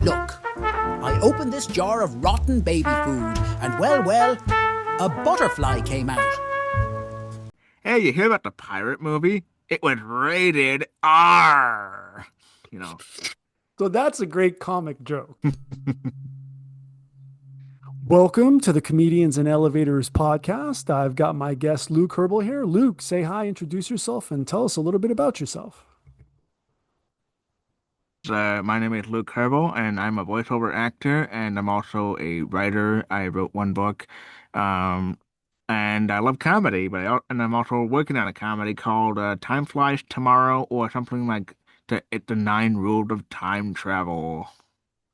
Look, I opened this jar of rotten baby food, and well, a butterfly came out. Hey, you hear about the pirate movie? It was rated R. You know. So that's a great comic joke. Welcome to the Comedians and Elevators podcast. I've got my guest Luke Herbel here. Luke, say hi, introduce yourself, and tell us a little bit about yourself. My name is Luke Herbel, and I'm a voiceover actor, and I'm also a writer. I wrote one book, um, and I love comedy, and I'm also working on a comedy called Time Flies Tomorrow, or something like the Nine Rules of Time Travel.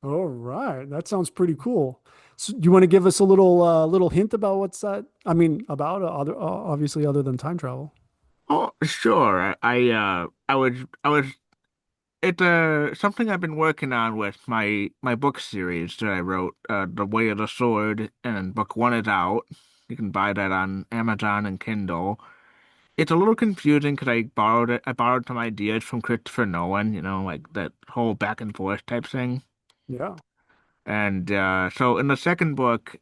All right, that sounds pretty cool. So, do you want to give us a little hint about what's that? I mean, about obviously other than time travel. Oh, sure. I was It's something I've been working on with my book series that I wrote, The Way of the Sword, and book one is out. You can buy that on Amazon and Kindle. It's a little confusing because I borrowed some ideas from Christopher Nolan, like that whole back and forth type thing. Yeah. And so in the second book,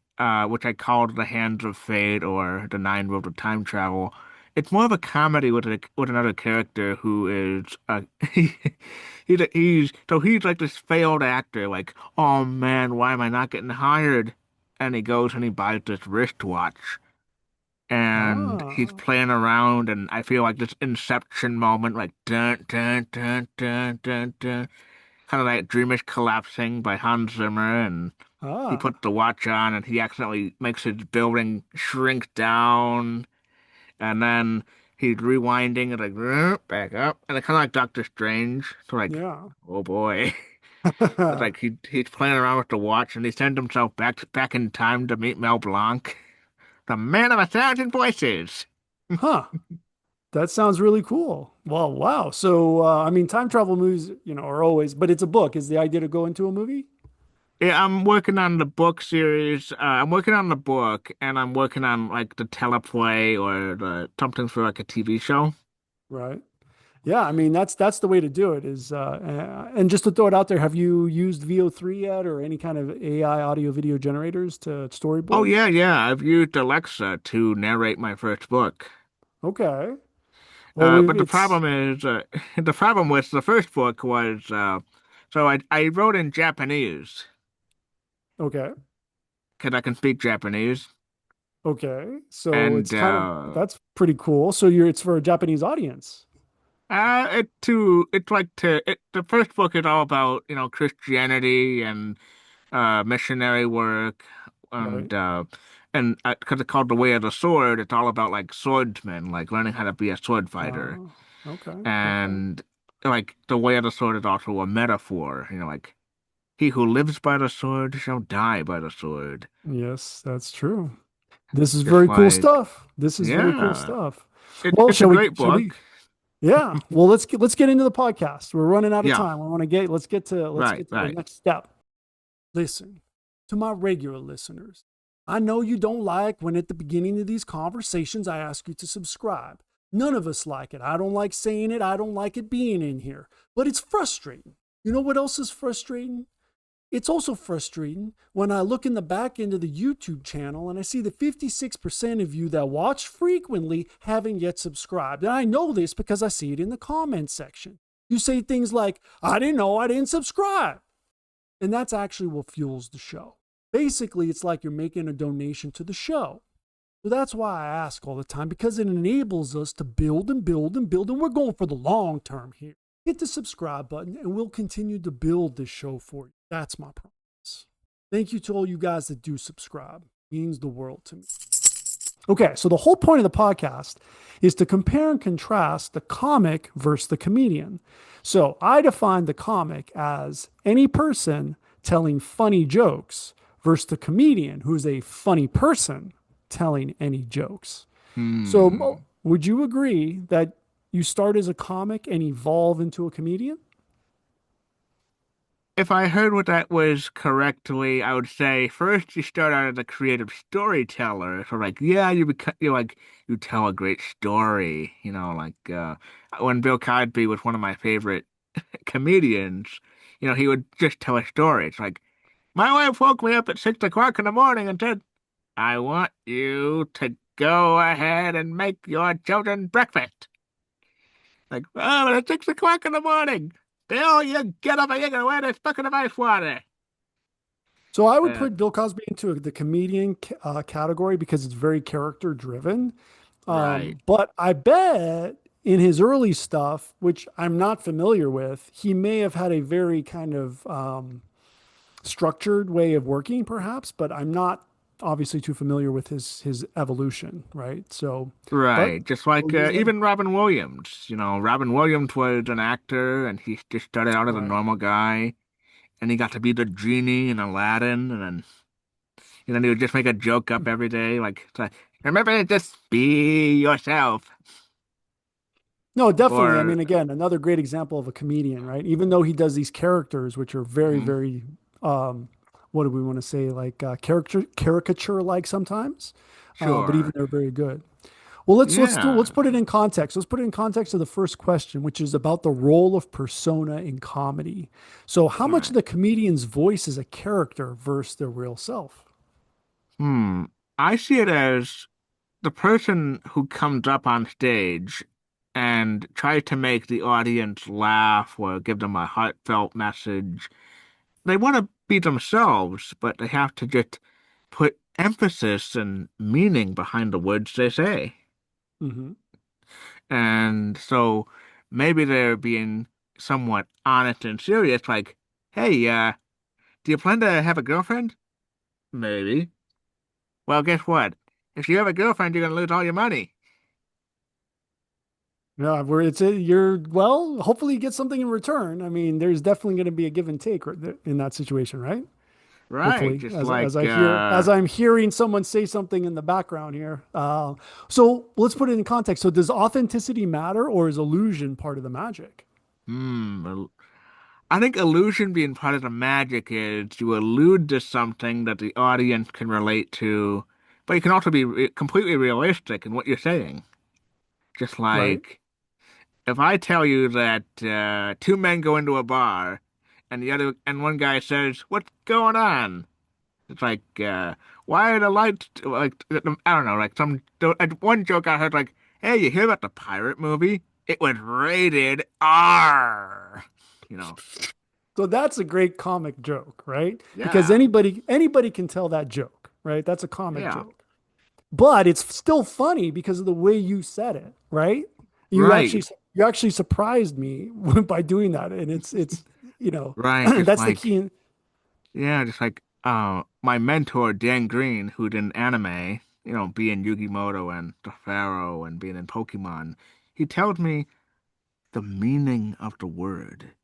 which I called The Hands of Fate or The Nine Rules of Time Travel, it's more of a comedy with another character who is he's like this failed actor, like, oh man, why am I not getting hired? And he goes and he buys this wristwatch and he's Ah, playing around, and I feel like this Inception moment, like dun dun dun dun dun dun, kind of like Dreamish Collapsing by Hans Zimmer, and he puts ah, the watch on and he accidentally makes his building shrink down, and then he's rewinding it like back up, and it's kind of like Doctor Strange. So like, yeah. oh boy, it's like he's playing around with the watch, and he sends himself back in time to meet Mel Blanc, the man of a thousand voices. Huh. That sounds really cool. Well, wow. So, I mean, time travel movies, are always, but it's a book. Is the idea to go into a movie? Yeah, I'm working on the book series. I'm working on the book, and I'm working on like the teleplay or the something for like a TV show. Right. Yeah. I mean, that's the way to do it is, and just to throw it out there, have you used VO3 yet or any kind of AI audio video generators to Oh storyboard? yeah. I've used Alexa to narrate my first book. Okay. Well, we But the it's problem is, the problem with the first book was, so I wrote in Japanese okay. because I can speak Japanese, Okay. So and it's kind of that's pretty cool. So it's for a Japanese audience, the first book is all about Christianity and missionary work, right? and because it's called The Way of the Sword, it's all about like swordsmen, like learning how to be a sword fighter. Okay. Okay. And like the way of the sword is also a metaphor, like he who lives by the sword shall die by the sword. Yes, that's true. This is Just very cool like, stuff. This is very cool yeah, stuff. it, Well, it's a shall we great shall we book. yeah. Well, let's get into the podcast. We're running out of Yeah, time. I want to get let's right, get to the right. next step. Listen, to my regular listeners, I know you don't like when at the beginning of these conversations I ask you to subscribe. None of us like it. I don't like saying it. I don't like it being in here. But it's frustrating. You know what else is frustrating? It's also frustrating when I look in the back end of the YouTube channel and I see that 56% of you that watch frequently haven't yet subscribed. And I know this because I see it in the comment section. You say things like, I didn't know I didn't subscribe. And that's actually what fuels the show. Basically, it's like you're making a donation to the show. So that's why I ask all the time, because it enables us to build and build and build, and we're going for the long term here. Hit the subscribe button, and we'll continue to build this show for you. That's my promise. Thank you to all you guys that do subscribe. It means the world to me. Okay, so the whole point of the podcast is to compare and contrast the comic versus the comedian. So I define the comic as any person telling funny jokes versus the comedian who's a funny person telling any jokes. So Hmm. would you agree that you start as a comic and evolve into a comedian? If I heard what that was correctly, I would say first you start out as a creative storyteller. So like, yeah, you tell a great story. Like when Bill Cosby was one of my favorite comedians, he would just tell a story. It's like, my wife woke me up at 6 o'clock in the morning and said, I want you to go ahead and make your children breakfast. Like, oh, but it's 6 o'clock in the morning. Bill, you get up and you're gonna wear this bucket of ice water. So I would Uh, put Bill Cosby into the comedian category because it's very character driven. right, But I bet in his early stuff, which I'm not familiar with, he may have had a very kind of structured way of working, perhaps. But I'm not obviously too familiar with his evolution, right? So, but right. Just we'll like use them, even Robin Williams. Robin Williams was an actor, and he just started out as a right? normal guy, and he got to be the genie in Aladdin, and then he would just make a joke up every day, like, it's like, remember, just be yourself. No, definitely. I Or mean, again, another great example of a comedian, right? Even though he does these characters, which are very, mhm, very, what do we want to say, like caricature like sometimes, but even sure, they're very good. Well, let's yeah, put it in context. Let's put it in context of the first question, which is about the role of persona in comedy. So, how all much of right. the comedian's voice is a character versus their real self? Hmm. I see it as the person who comes up on stage and tries to make the audience laugh or give them a heartfelt message. They want to be themselves, but they have to just put emphasis and meaning behind the words they say. Hmm. And so maybe they're being somewhat honest and serious, like, hey, do you plan to have a girlfriend? Maybe. Well, guess what? If you have a girlfriend, you're gonna lose all your money. Yeah, where you're well, hopefully you get something in return. I mean, there's definitely going to be a give and take in that situation, right? Right, Hopefully, just as like I hear as I'm hearing someone say something in the background here. So let's put it in context. So does authenticity matter, or is illusion part of the magic? hmm. I think illusion being part of the magic is you allude to something that the audience can relate to, but you can also be completely realistic in what you're saying. Just Right? like if I tell you that two men go into a bar, and one guy says, "What's going on?" It's like, why are the lights like I don't know, like one joke I heard like, "Hey, you hear about the pirate movie? It was rated R." You know? So that's a great comic joke, right? Because Yeah, anybody can tell that joke, right? That's a comic yeah, joke. But it's still funny because of the way you said it, right? You right, actually you actually surprised me by doing that, and it's right. Just that's the like, key. yeah, just like my mentor Dan Green, who did an anime, being Yu-Gi-Oh! And the Pharaoh and being in Pokemon. He tells me the meaning of the word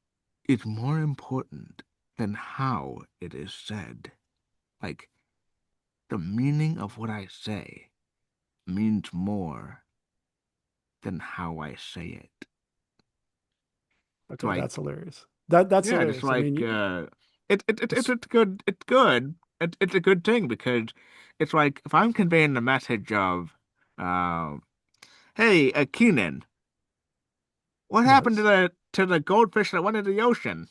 is more important than how it is said. Like, the meaning of what I say means more than how I say it. Okay, that's Like, hilarious. That's yeah, just hilarious. I like mean, it's good. It's good. It's a good thing because it's like if I'm conveying the message of, uh, hey, Keenan, what happened to yes, the goldfish that went into the ocean?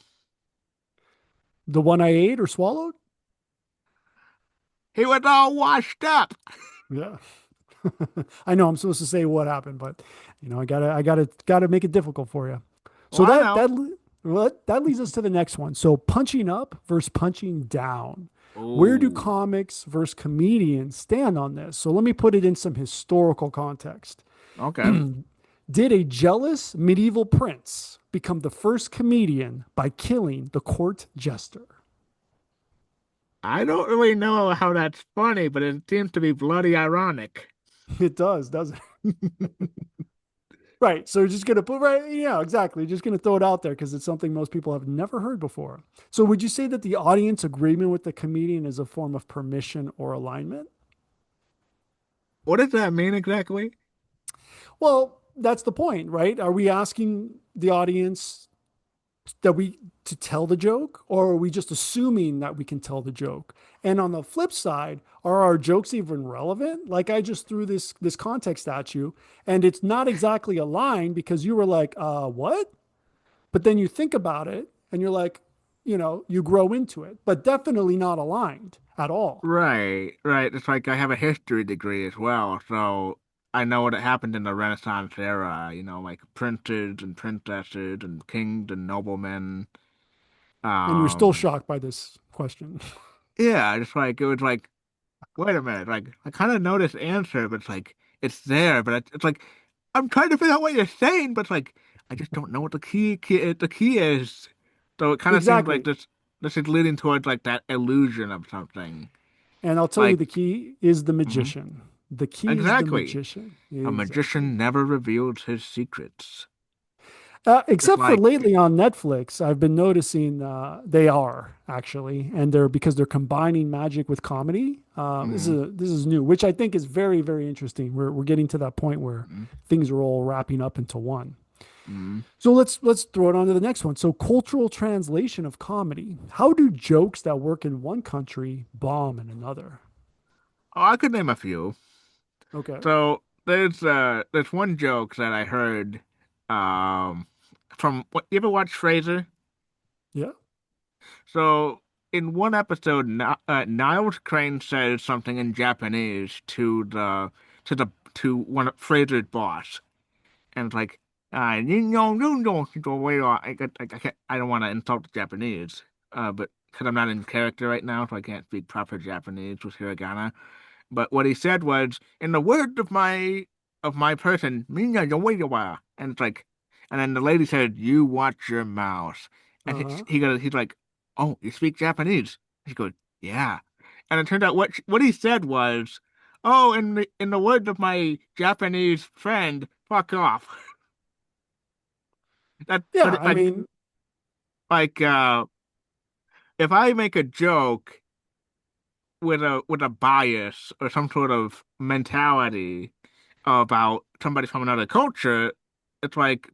the one I ate or swallowed. He was all washed up. Yeah, I know I'm supposed to say what happened, but I gotta make it difficult for you. Well, So I know. that leads us to the next one. So punching up versus punching down. Where do Oh, comics versus comedians stand on this? So let me put it in some historical context. okay. Did a jealous medieval prince become the first comedian by killing the court jester? I don't really know how that's funny, but it seems to be bloody ironic. It does, doesn't it? Right. So just going to put, right. Yeah, exactly. Just going to throw it out there because it's something most people have never heard before. So would you say that the audience agreement with the comedian is a form of permission or alignment? What does that mean exactly? Well, that's the point, right? Are we asking the audience that we to tell the joke, or are we just assuming that we can tell the joke? And on the flip side, are our jokes even relevant? Like I just threw this context at you, and it's not exactly aligned because you were like, what? But then you think about it and you're like, you grow into it, but definitely not aligned at all. Right, right. It's like I have a history degree as well, so I know what happened in the Renaissance era, like princes and princesses and kings and noblemen. And you're still Um, shocked by this question. yeah, just like it was like, wait a minute, like I kind of know this answer, but it's like it's there, but it's like I'm trying to figure out what you're saying, but it's like I just don't know what the key is. So it kind of seems like Exactly. this is leading towards like that illusion of something. And I'll tell you, the Like, key is the mhm, magician. The key is the exactly. magician. A Exactly. magician never reveals his secrets. It's Except for like, lately on Netflix, I've been noticing they are actually, and they're combining magic with comedy. mm, This is new, which I think is very very interesting. We're getting to that point where mm, things are all wrapping up into one. mm. So let's throw it on to the next one. So cultural translation of comedy. How do jokes that work in one country bomb in another? Oh, I could name a few. Okay. So there's one joke that I heard um from what you ever watch Frasier? Yeah. So in one episode, Niles Crane says something in Japanese to one of Frasier's boss, and it's like, I don't want to insult the Japanese, but because I'm not in character right now, so I can't speak proper Japanese with hiragana. But what he said was, in the words of my person, "Minya yowayawa," and it's like, and then the lady said, "You watch your mouth," and Uh-huh. he's like, "Oh, you speak Japanese?" He goes, "Yeah," and it turned out what he said was, "Oh, in the words of my Japanese friend, fuck off." That, Yeah, but I mean, like, if I make a joke with a bias or some sort of mentality about somebody from another culture, it's like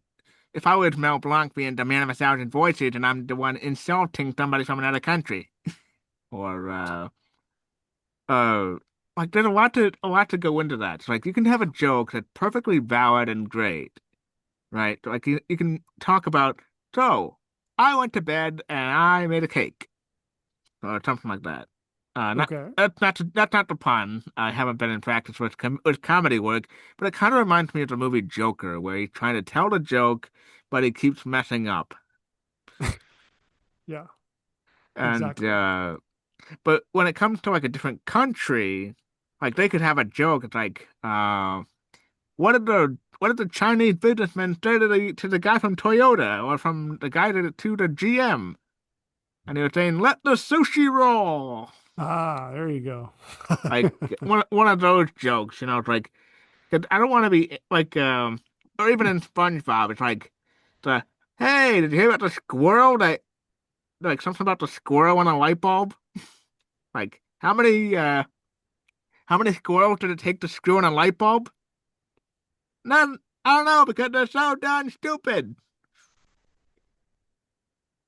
if I was Mel Blanc being the man of a thousand voices and I'm the one insulting somebody from another country. Or uh like there's a lot to go into that. It's like you can have a joke that's perfectly valid and great, right? Like you can talk about, so I went to bed and I made a cake or something like that. Not okay. that's not the pun. I haven't been in practice with comedy work, but it kind of reminds me of the movie Joker, where he's trying to tell the joke, but he keeps messing up. Yeah, And exactly. but when it comes to like a different country, like they could have a joke. It's like, what did the Chinese businessman say to the guy from Toyota or from the guy to the GM? And he was saying, "Let the sushi roll." Ah, there you go. Like one of those jokes, it's like 'cause I don't want to be like or even in SpongeBob, it's like the hey, did you hear about the squirrel that like something about the squirrel and a light bulb? Like how many squirrels did it take to screw in a light bulb? None. I don't know because they're so darn stupid.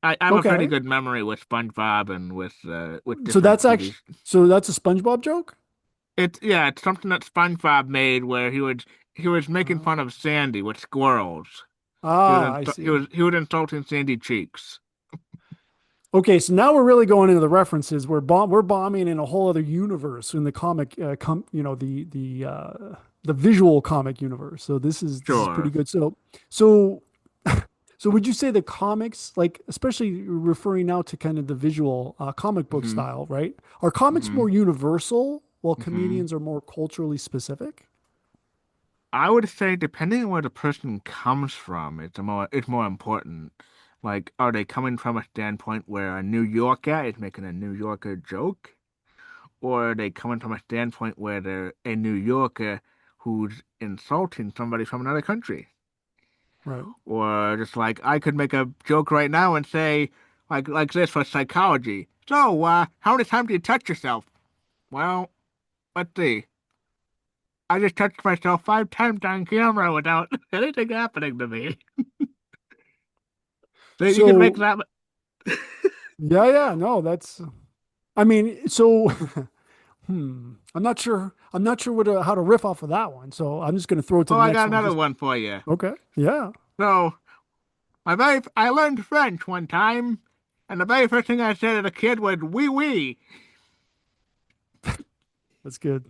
I have a pretty Okay. good memory with SpongeBob and with So different that's TV. actually so that's a SpongeBob joke? It's something that SpongeBob made where he was making Uh, fun of Sandy with squirrels. He was I he see. was he was insulting Sandy Cheeks. Okay, so now we're really going into the references. We're bombing in a whole other universe in the comic, the visual comic universe. So this is pretty Sure. good. So so would you say the comics, like especially referring now to kind of the visual comic book hmm style, right? Are comics hmm more universal while hmm comedians are more culturally specific? I would say depending on where the person comes from, it's more important. Like, are they coming from a standpoint where a New Yorker is making a New Yorker joke? Or are they coming from a standpoint where they're a New Yorker who's insulting somebody from another country? Right. Or just like I could make a joke right now and say like this for psychology. So, how many times do you touch yourself? Well, let's see. I just touched myself 5 times on camera without anything happening to me. So you can make So that. yeah, yeah, no, that's I mean, so I'm not sure how to riff off of that one. So I'm just going to throw it to Oh, the I next got one. another Just one for you. okay. Yeah. So I learned French one time, And the very first thing I said as a kid was wee wee. That's good.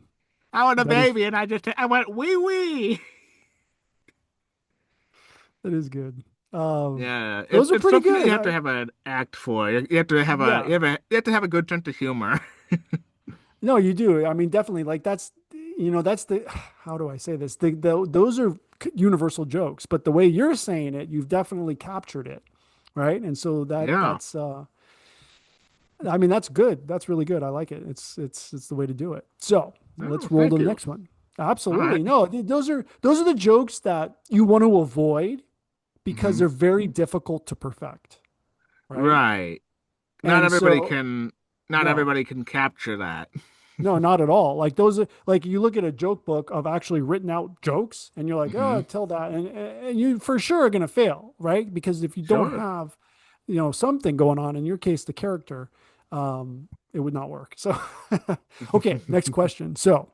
I was a That is baby, and I went wee wee. that is good. Yeah, Those are it's pretty something that you good. have to have an act for. You have to have Yeah. you have to have a good sense of humor. No, you do. I mean, definitely. Like that's the how do I say this? Those are universal jokes, but the way you're saying it, you've definitely captured it, right? And so Yeah. that's I mean, that's good. That's really good. I like it. It's the way to do it. So Oh, let's roll to thank the you. next one. All right. Absolutely. No, those are the jokes that you want to avoid because Hmm. they're very difficult to perfect, right? Right. Not And everybody so can. Not no, everybody can capture that. no, not at all. Like those are like you look at a joke book of actually written out jokes and you're like, Hmm. oh, tell that. And you for sure are going to fail, right? Because if you don't Sure. have, something going on, in your case, the character, it would not work. So, okay, next question. So,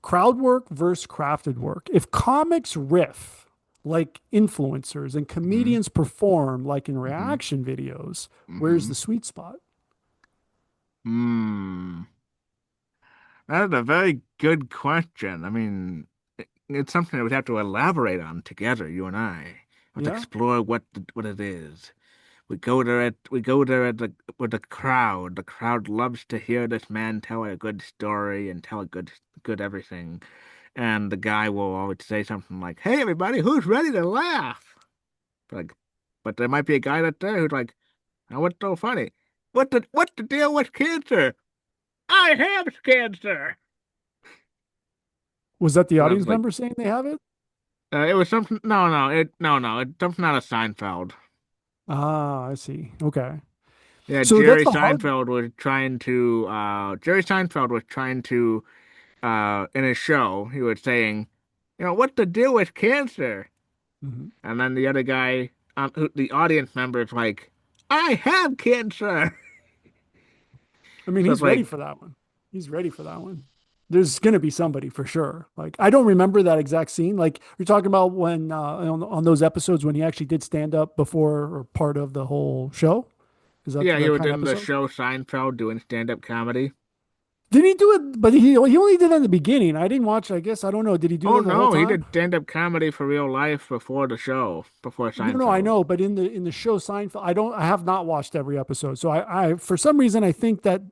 crowd work versus crafted work. If comics riff like influencers and Hmm. comedians perform like in Hmm. reaction videos, where's Hmm. the sweet spot? Hmm. That is a very good question. I mean, it's something that we'd have to elaborate on together, you and I. We have to Yeah. explore what it is. We go there with the crowd. The crowd loves to hear this man tell a good story and tell a good everything. And the guy will always say something like, "Hey, everybody, who's ready to laugh?" Like, but there might be a guy out there who's like, "Now what's so funny? What's the deal with cancer? I have cancer." Was that the So that's audience like, member saying they have it? it was something. No, it's something out of Seinfeld. Ah, I see. Okay. Yeah, So that's a hard. Jerry Seinfeld was trying to in his show, he was saying, what's the deal with cancer? Mhm. And then the other guy, the audience member is like, I have cancer. I mean, So he's it's ready like, for that one. He's ready for that one. There's going to be somebody for sure. Like, I don't remember that exact scene. Like, you're talking about when, on those episodes when he actually did stand up before or part of the whole show. Is that yeah, he the was kind of in the episode? show Seinfeld doing stand-up comedy. Did he do it? But he only did that in the beginning. I didn't watch. I guess I don't know. Did he do Oh that the whole no, he time? did stand-up comedy for real life before the show, before No, no, I Seinfeld. know. But in the show Seinfeld, I have not watched every episode. So I for some reason I think that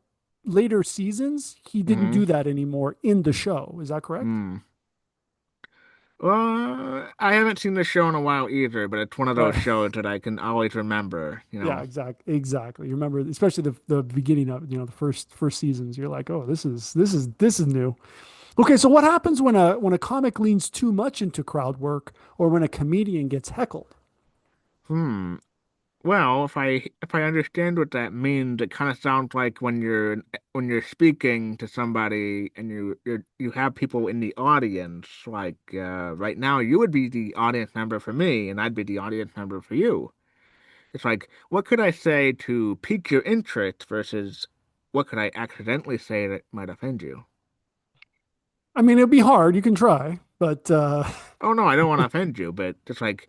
later seasons he didn't Hmm. do that anymore in the show. Is that correct? Hmm. Well, I haven't seen the show in a while either, but it's one of those Right. shows that I can always remember, Yeah, exactly. You remember, especially the beginning of the first seasons. You're like, oh, this is new. Okay, so what happens when a comic leans too much into crowd work, or when a comedian gets heckled? Hmm. Well, if I understand what that means, it kind of sounds like when you're speaking to somebody and you have people in the audience, like right now you would be the audience member for me and I'd be the audience member for you. It's like, what could I say to pique your interest versus what could I accidentally say that might offend you? I mean, it'd be hard. You can try, but Oh no, I don't want to offend you, but just like,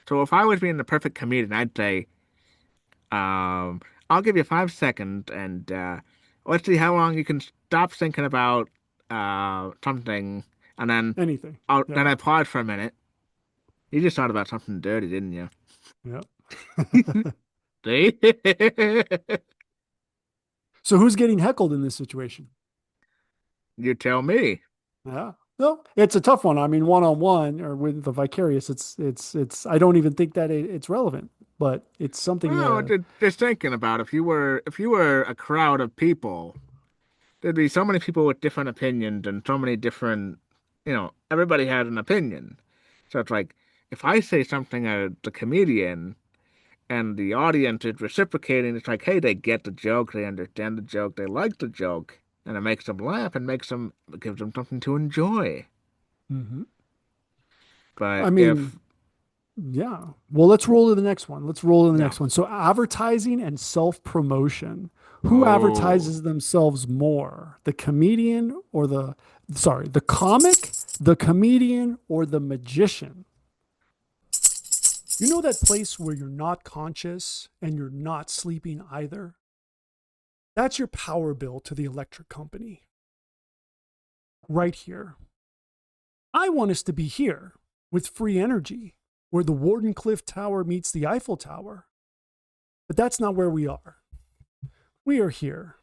so if I was being the perfect comedian, I'd say, Um, I'll give you 5 seconds and let's see how long you can stop thinking about something, and anything. then Yeah, I pause for a minute. You just thought about something dirty, didn't you? yeah. See? So who's getting heckled in this situation? You tell me. Yeah. No, it's a tough one. I mean, one on one or with the vicarious, it's. I don't even think that it's relevant, but it's something. Well, just thinking about if you were a crowd of people, there'd be so many people with different opinions and so many different, everybody had an opinion. So it's like if I say something as a comedian and the audience is reciprocating. It's like, hey, they get the joke, they understand the joke, they like the joke, and it makes them laugh and gives them something to enjoy. Mhm. But I mean, if yeah. Well, let's roll to the next one. Let's roll to the yeah, next one. So, advertising and self promotion. Who oh, advertises themselves more? The comedian or the comic, the comedian or the magician? You know that place where you're not conscious and you're not sleeping either? That's your power bill to the electric company. Right here. I want us to be here with free energy, where the Wardenclyffe Tower meets the Eiffel Tower. But that's not where we are. We are here,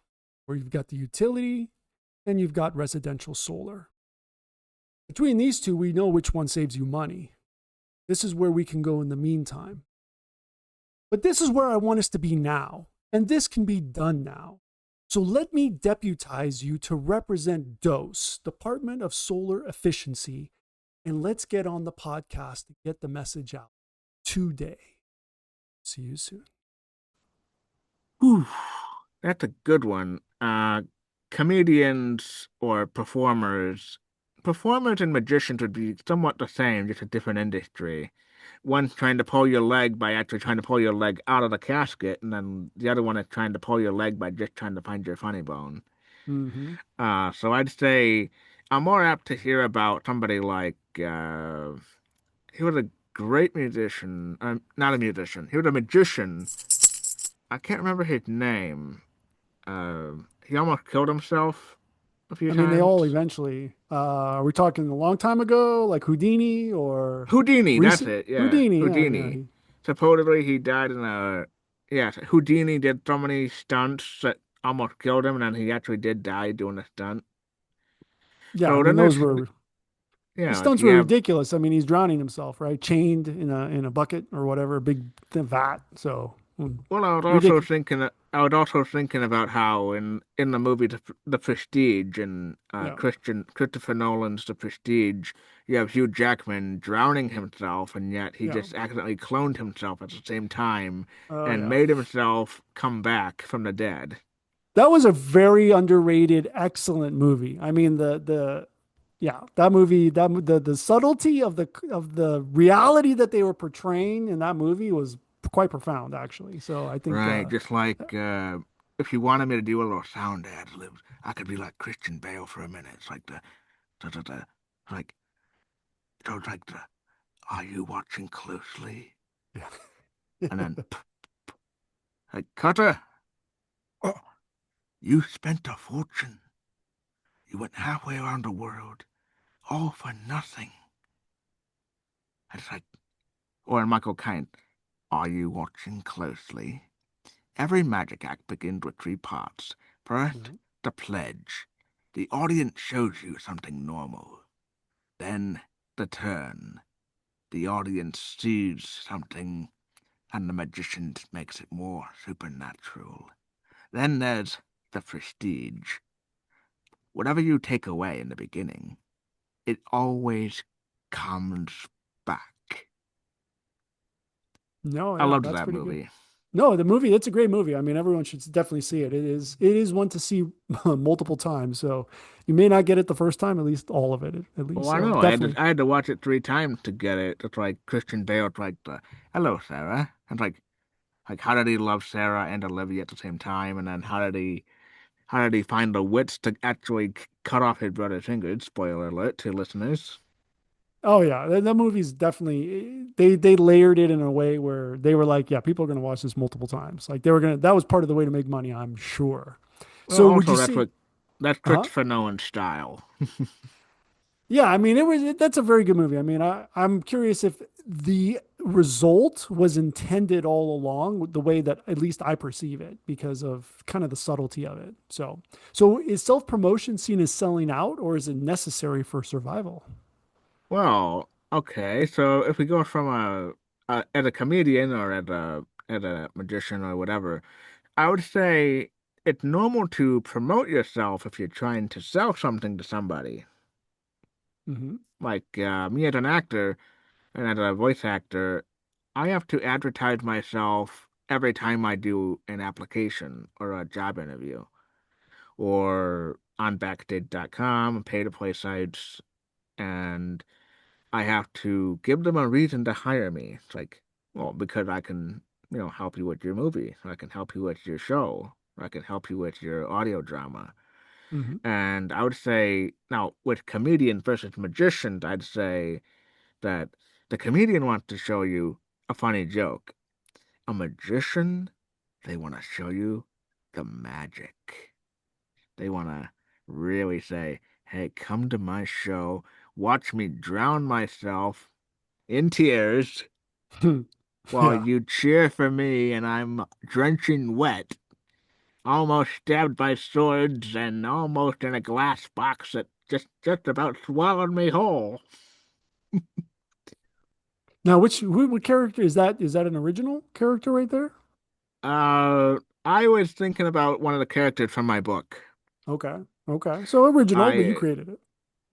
where you've got the utility and you've got residential solar. Between these two, we know which one saves you money. This is where we can go in the meantime. But this is where I want us to be now, and this can be done now. So let me deputize you to represent DOSE, Department of Solar Efficiency, and let's get on the podcast and get the message out today. See you soon. Whew, that's a good one. Comedians or performers and magicians would be somewhat the same, just a different industry. One's trying to pull your leg by actually trying to pull your leg out of the casket, and then the other one is trying to pull your leg by just trying to find your funny bone. Mm-hmm. So I'd say I'm more apt to hear about somebody like he was a great musician, not a musician. He was a magician. I can't remember his name. He almost killed himself a few I mean, they all times. eventually. Are we talking a long time ago, like Houdini, or Houdini, that's recent? it. Yeah, Houdini, yeah, yeah. Houdini. Supposedly he died in a. Yeah, Houdini did so many stunts that almost killed him, and then he actually did die doing a stunt. Yeah, I So mean, then those there's, were his like stunts you were have. ridiculous. I mean, he's drowning himself, right? Chained in a bucket or whatever, a big vat. So Well, ridiculous. I was also thinking about how in the movie The Prestige and Yeah. Christopher Nolan's The Prestige, you have Hugh Jackman drowning himself, and yet he Yeah. just accidentally cloned himself at the same time Oh and yeah. made himself come back from the dead. That was a very underrated, excellent movie. I mean, the yeah, that movie, the subtlety of the reality that they were portraying in that movie was quite profound, actually. So I think, Right, just like if you wanted me to do a little sound ad libs, I could be like Christian Bale for a minute. It's like the like so it's like the are you watching closely? And then like Cutter, oh, you spent a fortune. You went halfway around the world, all for nothing. And it's like or Michael Caine, are you watching closely? Every magic act begins with three parts. First, yeah. the pledge. The audience shows you something normal. Then, the turn. The audience sees something, and the magician makes it more supernatural. Then there's the prestige. Whatever you take away in the beginning, it always comes back. No, I yeah, loved that's that pretty good. movie. No, the movie, it's a great movie. I mean, everyone should definitely see it. It is one to see multiple times. So you may not get it the first time, at least all of it, at Oh, least. I So know. definitely. I had to watch it three times to get it. It's like Christian Bale. It's like the hello, Sarah. And like how did he love Sarah and Olivia at the same time? And then how did he find the wits to actually cut off his brother's finger? Spoiler alert to listeners. Oh yeah, that movie's definitely they layered it in a way where they were like, yeah, people are going to watch this multiple times. Like they were going to that was part of the way to make money, I'm sure. Well, So would you also say, that's huh? Christopher Nolan's style. Yeah, I mean, that's a very good movie. I mean, I'm curious if the result was intended all along, the way that at least I perceive it, because of kind of the subtlety of it. So is self promotion seen as selling out, or is it necessary for survival? Well, okay. So if we go from as a comedian or as a magician or whatever, I would say it's normal to promote yourself if you're trying to sell something to somebody. Hmm. Like me as an actor and as a voice actor, I have to advertise myself every time I do an application or a job interview, or on Backstage.com, pay-to-play sites, and I have to give them a reason to hire me. It's like, well, because I can, help you with your movie, or I can help you with your show, or I can help you with your audio drama. Hmm. And I would say, now, with comedians versus magicians, I'd say that the comedian wants to show you, a funny joke. A magician, they want to show you the magic. They want to really say, hey, come to my show, watch me drown myself in tears while Yeah. you cheer for me and I'm drenching wet, almost stabbed by swords and almost in a glass box that just about swallowed me whole. Now, what character is that? Is that an original character right there? I was thinking about one of the characters from my book. Okay. Okay. So original, but you I created it.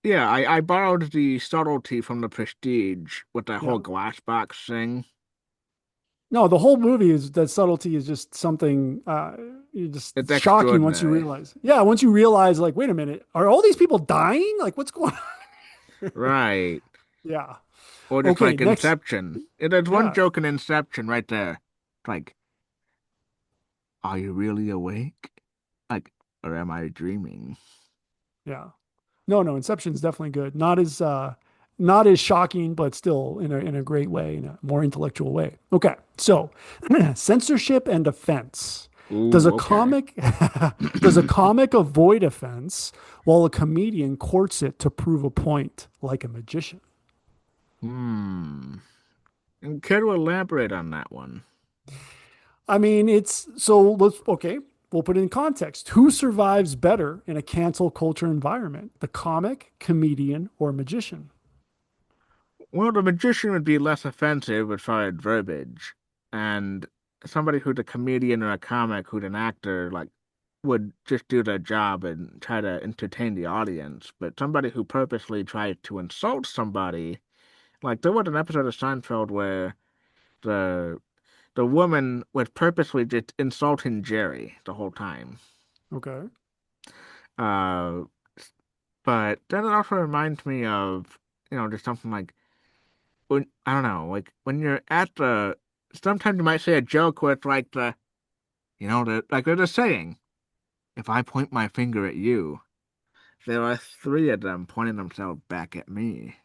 Yeah, I borrowed the subtlety from the Prestige with that whole Yeah. glass box thing. No, the whole movie is that subtlety is just something you just It's it's shocking once you extraordinary. realize. Yeah, once you realize, like, wait a minute, are all these people dying? Like, what's going on? Right. Yeah. Or just Okay, like next. Inception. There's one Yeah. joke in Inception right there. Like, are you really awake? Like, or am I dreaming? Yeah. No, no, Inception's definitely good. Not as shocking, but still in a great way, in a more intellectual way. Okay. So, censorship and offense. Does a Ooh, okay. comic does a comic avoid offense while a comedian courts it to prove a point like a magician? Hmm. And care to elaborate on that one? I mean, it's so let's okay, we'll put it in context. Who survives better in a cancel culture environment? The comic, comedian, or magician? Well, the magician would be less offensive as far as verbiage, and somebody who's a comedian or a comic who's an actor, like, would just do their job and try to entertain the audience. But somebody who purposely tries to insult somebody, like there was an episode of Seinfeld where the the woman was purposely just insulting Jerry the whole time. Okay. Uh, but then it also reminds me of, just something like when I don't know, like when you're at the sometimes you might say a joke where it's like like there's a saying, if I point my finger at you, there are three of them pointing themselves back at me.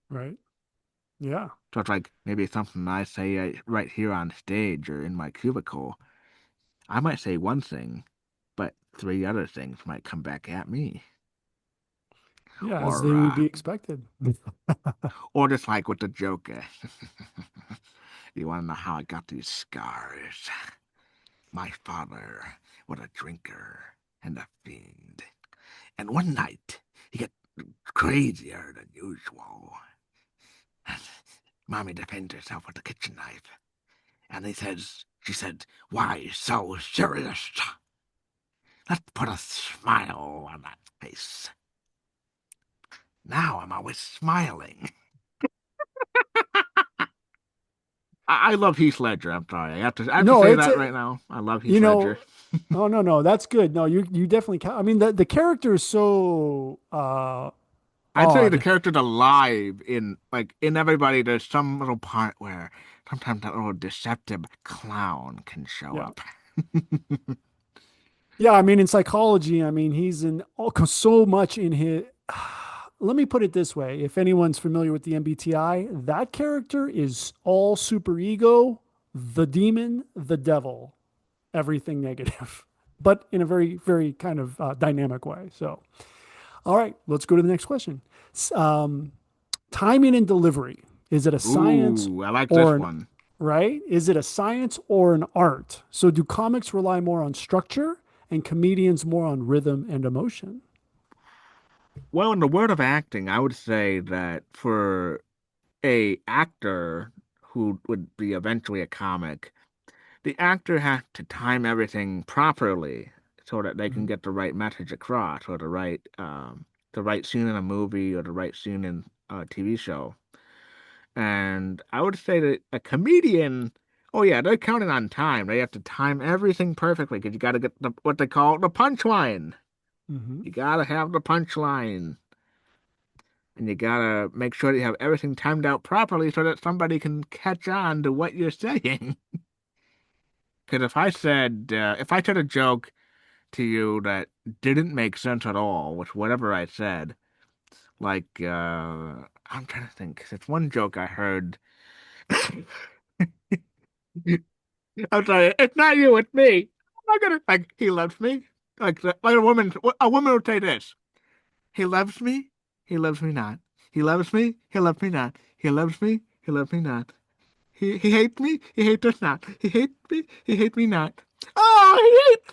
Right. Yeah. So it's like maybe something I say right here on stage or in my cubicle. I might say one thing, but three other things might come back at me. Yeah, as Or they would be expected. or just like with the Joker. You want to know how I got these scars? My father was a drinker and a fiend. And one night, he got crazier than usual. And Mommy defends herself with a kitchen knife. And she said, why so serious? Let's put a smile on that face. Now I'm always smiling. I love Heath Ledger. I'm sorry. I have to No, say it's that a right now. I love you Heath Ledger. know, oh no, no, that's good. No, you definitely I mean the character is so I'd say the odd. character's alive in everybody. There's some little part where sometimes that little deceptive clown can show Yeah. up. Yeah, I mean in psychology, I mean he's in so much in his let me put it this way. If anyone's familiar with the MBTI, that character is all super ego, the demon, the devil, everything negative, but in a very, very kind of dynamic way. So, all right, let's go to the next question. Um, timing and delivery. Is it a science Ooh, I like or this an one. right? Is it a science or an art? So, do comics rely more on structure and comedians more on rhythm and emotion? Well, in the word of acting, I would say that for a actor who would be eventually a comic, the actor has to time everything properly so that they can Mhm. get the right message across, or the right scene in a movie, or the right scene in a TV show. And I would say that a comedian, oh yeah, they're counting on time. They have to time everything perfectly because you got to get what they call the punchline. Mhm. You got to have the punchline. And you got to make sure that you have everything timed out properly so that somebody can catch on to what you're saying. Because if I said a joke to you that didn't make sense at all with whatever I said, like, I'm trying to think. It's one joke I heard I'm sorry, it's not you, it's me. I'm not gonna like he loves me. Like a woman would say this. He loves me, he loves me not. He loves me, he loves me not. He loves me, he loves me not. He hates me, he hates us not. He hates me, he hates me not. Oh, he hates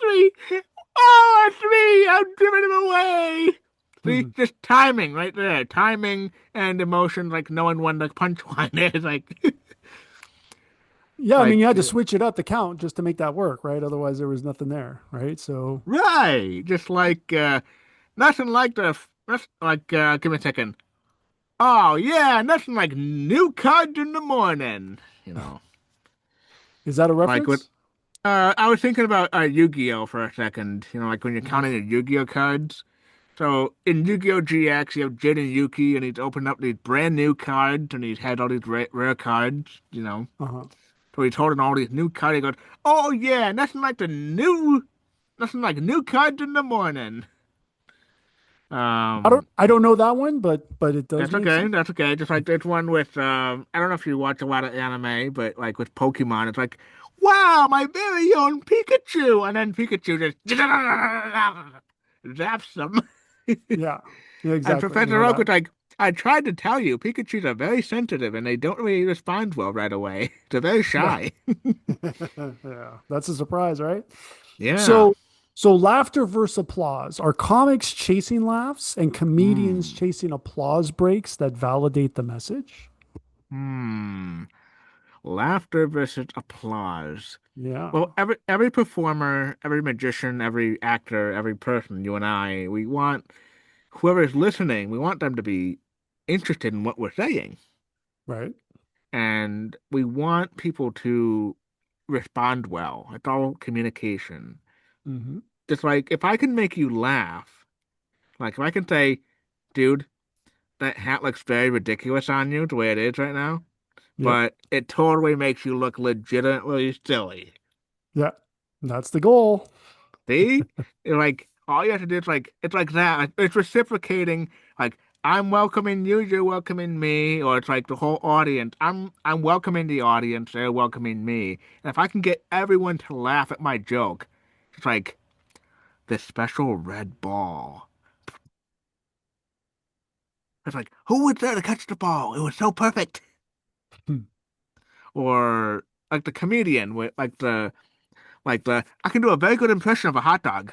me. Oh, it's me. I'm giving him away. See, just timing right there. Timing and emotion, like knowing when the punchline is. Yeah, I mean, Like you had to switch it up the count just to make that work, right? Otherwise, there was nothing there, right? So, right. Just nothing like give me a second. Oh yeah, nothing like new cards in the morning. You know, is that a like what reference? I was thinking about Yu-Gi-Oh for a second. You know, like when you're counting the Yu-Gi-Oh cards. So in Yu-Gi-Oh GX, you have Jin and Yuki, and he's opened up these brand new cards, and he's had all these rare cards. You know, Uh-huh. so he's holding all these new cards. He goes, "Oh yeah, nothing like new cards in the morning." I don't Um, I don't know that one, but it does That's make okay. sense. That's okay. Just like there's one with I don't know if you watch a lot of anime, but like with Pokemon, it's like, wow, my very own Pikachu, and then Pikachu just zaps them. Yeah. Yeah, And exactly. You Professor know Oak that. was like, I tried to tell you, Pikachus are very sensitive and they don't really respond well right away. They're very Yeah. shy. Yeah. That's a surprise, right? Yeah. So so laughter versus applause. Are comics chasing laughs and comedians Hmm. chasing applause breaks that validate the message? Hmm. Laughter versus applause. Yeah. Well, every performer, every magician, every actor, every person, you and I, we want whoever's listening, we want them to be interested in what we're saying. Right. And we want people to respond well. It's all communication. Hmm. Just like if I can make you laugh, like if I can say, dude, that hat looks very ridiculous on you the way it is right now, Yep. but it totally makes you look legitimately silly. Yeah. That's the goal. See? Like all you have to do is it's like that. Like, it's reciprocating. Like I'm welcoming you, you're welcoming me, or it's like the whole audience. I'm welcoming the audience, they're welcoming me. And if I can get everyone to laugh at my joke, it's like this special red ball. It's like, who was there to catch the ball? It was so perfect. Or like the comedian with like the I can do a very good impression of a hot dog.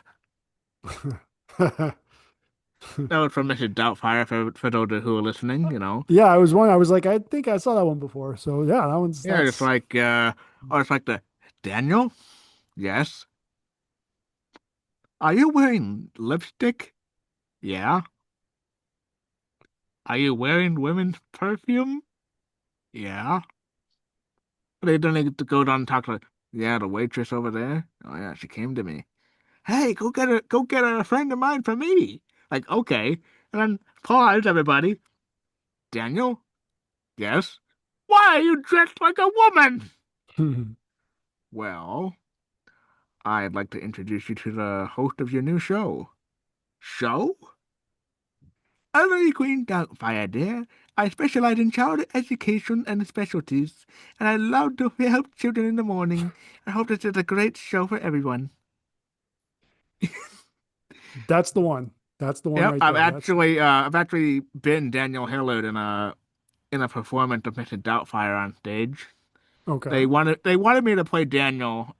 That was from Mrs. Doubtfire for those who are listening, you know. Yeah, I was one. I was like, I think I saw that one before. So yeah, that one's Yeah, it's that's like or it's like the Daniel? Yes. Are you wearing lipstick? Yeah. Are you wearing women's perfume? Yeah. They don't get to go down and talk like, yeah, the waitress over there. Oh yeah, she came to me. Hey, go get a friend of mine for me. Like, okay. And then pause, everybody. Daniel? Yes. Why are you dressed like a woman? Well, I'd like to introduce you to the host of your new show. Show? Every Queen Doubtfire, dear. I specialize in child education and specialties, and I love to help children in the morning. I hope this is a great show for everyone. that's the one. That's the one Yep, right there. That's I've actually been Daniel Hillard in a performance of Mr. Doubtfire on stage. okay. They wanted me to play Daniel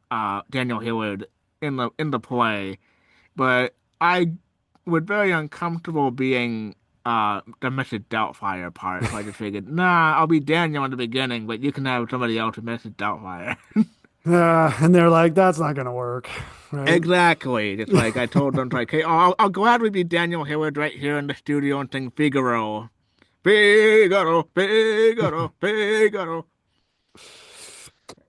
Hillard in the play, but I was very uncomfortable being the Mrs. Doubtfire part, so I just figured, nah, I'll be Daniel in the beginning, but you can have somebody else with Mrs. Doubtfire. Yeah, and they're like, that's not gonna work, right? Exactly. Just like I told them, like, hey, I'll gladly be Daniel Hillard right here in the studio and sing Figaro. Figaro, Figaro, Figaro.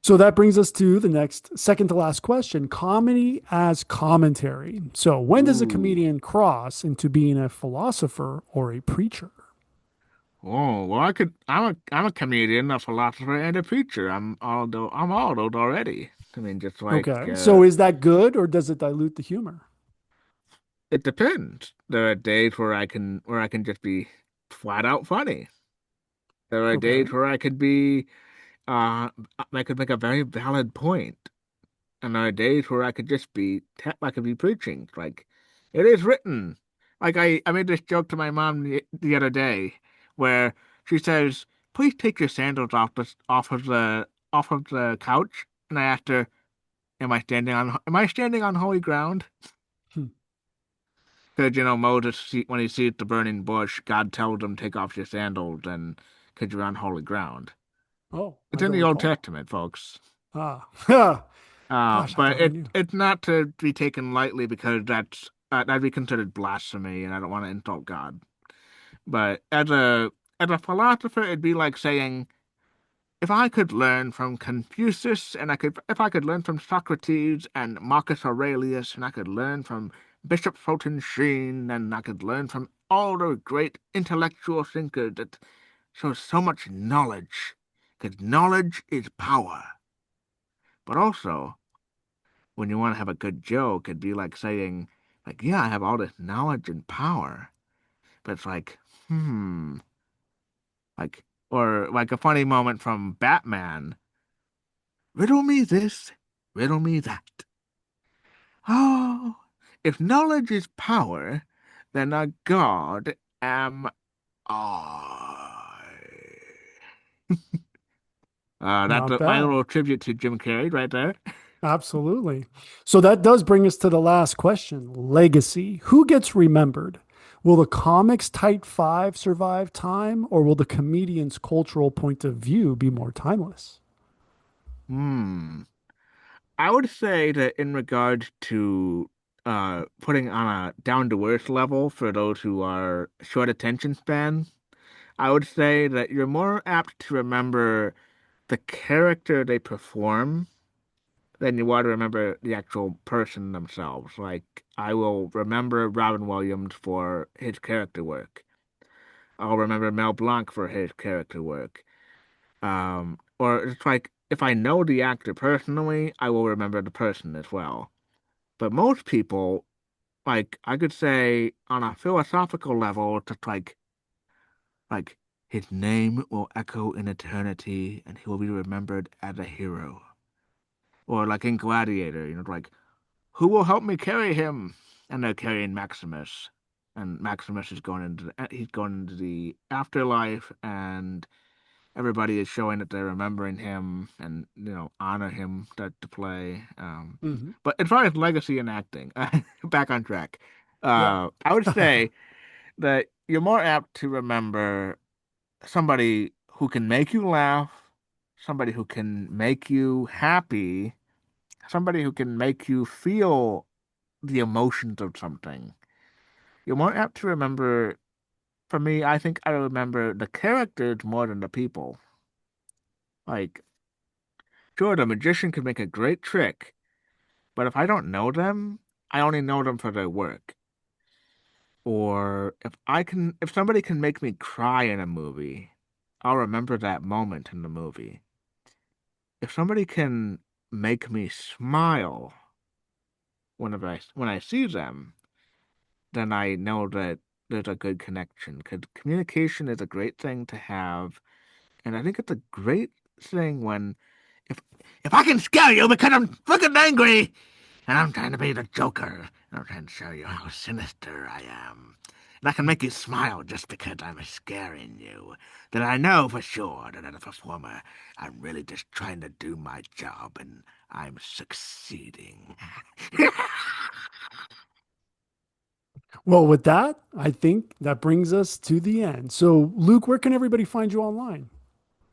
So that brings us to the next, second to last question: comedy as commentary. So when does a Ooh. comedian cross into being a philosopher or a preacher? Oh, well, I'm a comedian, a philosopher, and a preacher. I'm all those already. I mean, just like Okay, so is that good or does it dilute the humor? it depends. There are days where I can just be flat out funny. There are Okay. days where I could be I could make a very valid point. And there are days where I could just be, I could be preaching. Like, it is written. Like, I made this joke to my mom the other day where she says, please take your sandals off of the couch. And I asked her, am I standing on holy ground? Hmm. Because, Moses, when he sees the burning bush, God tells him, take off your sandals and because you're on holy ground. Oh, I It's in don't the Old recall. Testament, folks. Ah, gosh, I But thought I knew. it's not to be taken lightly because that'd be considered blasphemy, and I don't want to insult God. But as a philosopher, it'd be like saying, if I could learn from Confucius, and if I could learn from Socrates and Marcus Aurelius, and I could learn from Bishop Fulton Sheen, and I could learn from all the great intellectual thinkers that show so much knowledge, because knowledge is power. But also, when you want to have a good joke, it'd be like saying, like, yeah, I have all this knowledge and power. But it's like, like, or like a funny moment from Batman. Riddle me this, riddle me that. Oh, if knowledge is power, then a god am I. That's Not my bad. little tribute to Jim Carrey right there. Absolutely. So that does bring us to the last question, legacy. Who gets remembered? Will the comics Type 5 survive time, or will the comedian's cultural point of view be more timeless? Hmm. I would say that in regard to putting on a down to earth level for those who are short attention span, I would say that you're more apt to remember the character they perform than you are to remember the actual person themselves. Like I will remember Robin Williams for his character work. I'll remember Mel Blanc for his character work. Or it's like if I know the actor personally, I will remember the person as well. But most people, like I could say on a philosophical level, it's just like his name will echo in eternity and he will be remembered as a hero. Or like in Gladiator, like, who will help me carry him? And they're carrying Maximus. And Maximus is he's going into the afterlife and everybody is showing that they're remembering him and honor him to play. Hmm. But as far as legacy and acting, back on track. Yeah. I would say that you're more apt to remember somebody who can make you laugh, somebody who can make you happy, somebody who can make you feel the emotions of something. You're more apt to remember. For me, I think I remember the characters more than the people. Like, sure, the magician could make a great trick, but if I don't know them, I only know them for their work. Or if somebody can make me cry in a movie, I'll remember that moment in the movie. If somebody can make me smile when I see them, then I know that there's a good connection. Because communication is a great thing to have, and I think it's a great thing when if if I can scare you because I'm fucking angry, and I'm trying to be the Joker, and I'm trying to show you how sinister I am. And I can make you smile just because I'm scaring you. Then I know for sure that as a performer, I'm really just trying to do my job, and I'm succeeding. Well, with that, I think that brings us to the end. So, Luke, where can everybody find you online?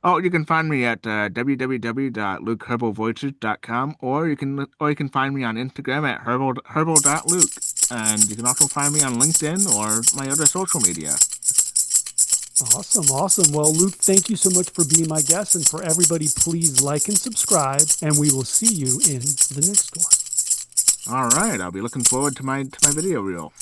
Oh, you can find me at www.lukeherbelvoices.com, or you can find me on Instagram at herbal.luke, and you can also find me on LinkedIn or my other social media. Awesome. Awesome. Well, Luke, thank you so much for being my guest. And for everybody, please like and subscribe, and we will see you in the next one. All right, I'll be looking forward to my video reel.